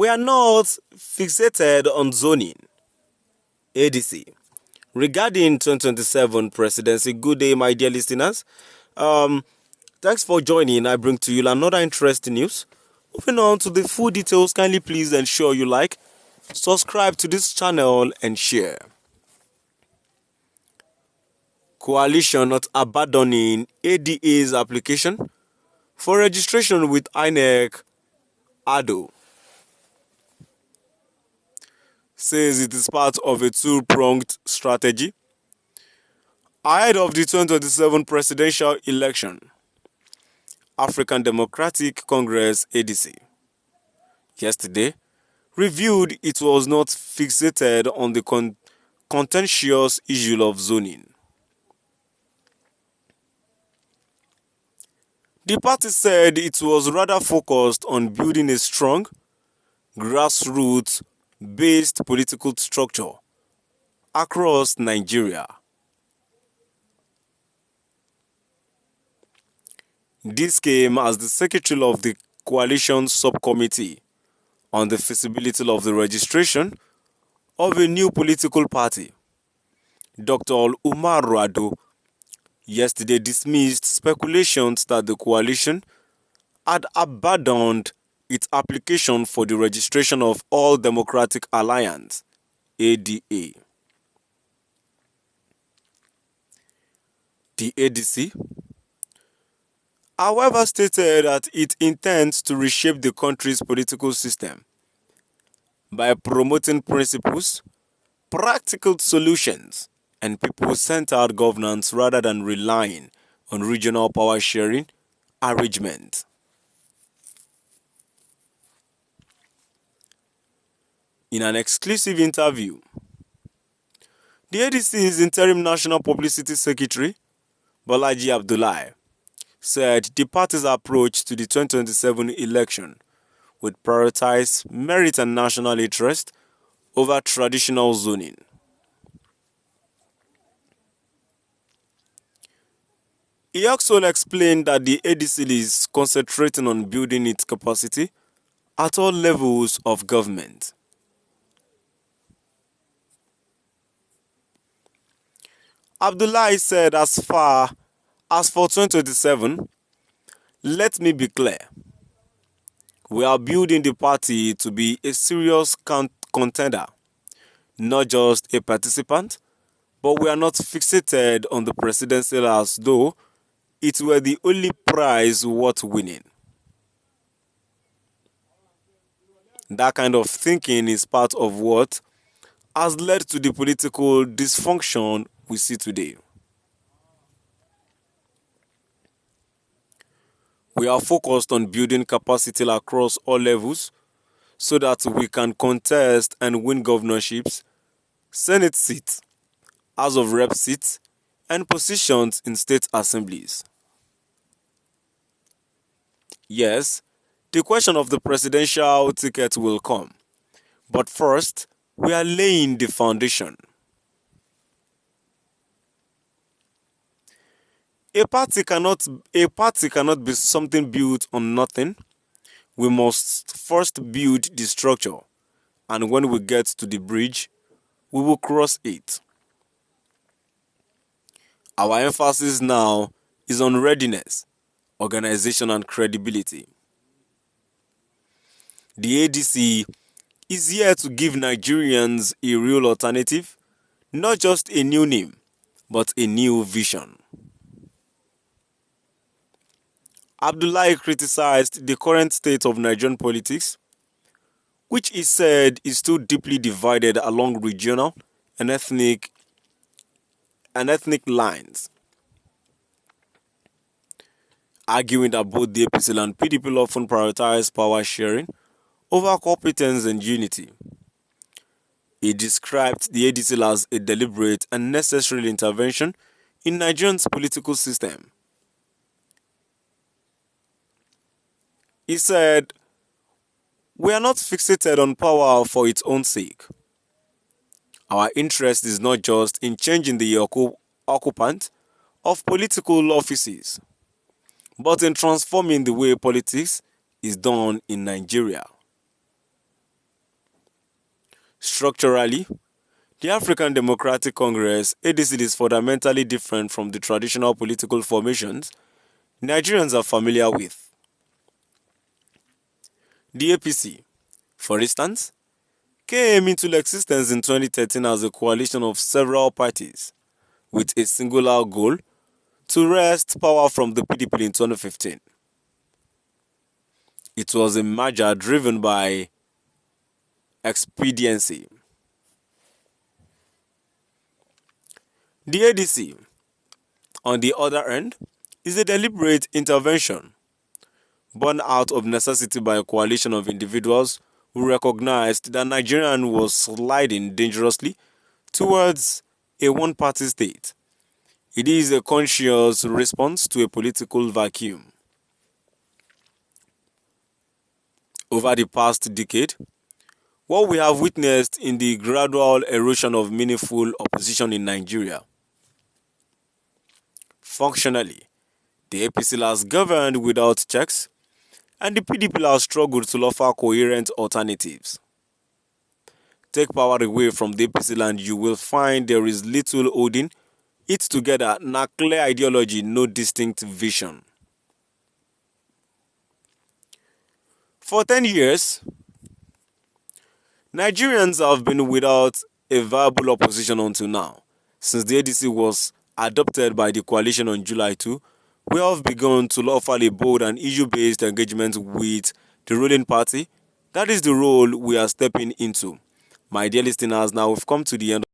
We are not fixated on zoning. ADC. Regarding 2027 presidency, good day, my dear listeners. Um, Thanks for joining. I bring to you another interesting news. Moving on to the full details, kindly please ensure you like, subscribe to this channel and share. Coalition not abandoning ADA's application for registration with INEC. ADO says it is part of a two-pronged strategy ahead of the 2027 presidential election. African Democratic Congress ADC yesterday revealed it was not fixated on the contentious issue of zoning. The party said it was rather focused on building a strong, grassroots-based political structure across Nigeria. This came as the secretary of the coalition subcommittee on the feasibility of the registration of a new political party, Dr. Umar Rado, yesterday dismissed speculations that the coalition had abandoned its application for the registration of All Democratic Alliance (ADA). The ADC, however, stated that it intends to reshape the country's political system by promoting principles, practical solutions, and people-centered governance rather than relying on regional power-sharing arrangements. In an exclusive interview, the ADC's interim national publicity secretary, Bolaji Abdullahi, said the party's approach to the 2027 election would prioritize merit and national interest over traditional zoning. He also explained that the ADC is concentrating on building its capacity at all levels of government. Abdullahi said as for 2027, let me be clear. We are building the party to be a serious contender, not just a participant, but we are not fixated on the presidency as though it were the only prize worth winning. That kind of thinking is part of what has led to the political dysfunction we see today. We are focused on building capacity across all levels so that we can contest and win governorships, Senate seats, House of Rep seats, and positions in state assemblies. Yes, the question of the presidential ticket will come, but first, we are laying the foundation. A party cannot be something built on nothing. We must first build the structure, and when we get to the bridge, we will cross it. Our emphasis now is on readiness, organization, and credibility. The ADC is here to give Nigerians a real alternative, not just a new name, but a new vision. Abdullahi criticized the current state of Nigerian politics, which he said is too deeply divided along regional and ethnic lines, arguing that both the APC and PDP often prioritize power sharing over competence and unity. He described the ADC as a deliberate and necessary intervention in Nigeria's political system. He said, "We are not fixated on power for its own sake. Our interest is not just in changing the occupant of political offices, but in transforming the way politics is done in Nigeria." Structurally, the African Democratic Congress (ADC) is fundamentally different from the traditional political formations Nigerians are familiar with. The APC, for instance, came into existence in 2013 as a coalition of several parties with a singular goal to wrest power from the PDP in 2015. It was a merger driven by expediency. The ADC, on the other hand, is a deliberate intervention born out of necessity by a coalition of individuals who recognized that Nigeria was sliding dangerously towards a one-party state. It is a conscious response to a political vacuum. Over the past decade, what we have witnessed in the gradual erosion of meaningful opposition in Nigeria. Functionally, the APC has governed without checks, and the PDP has struggled to offer coherent alternatives. Take power away from the APC land, you will find there is little holding it together, no clear ideology, no distinct vision. For 10 years, Nigerians have been without a viable opposition until now. Since the ADC was adopted by the coalition on July 2, we have begun to offer a bold and issue-based engagement with the ruling party. That is the role we are stepping into. My dear listeners, now we've come to the end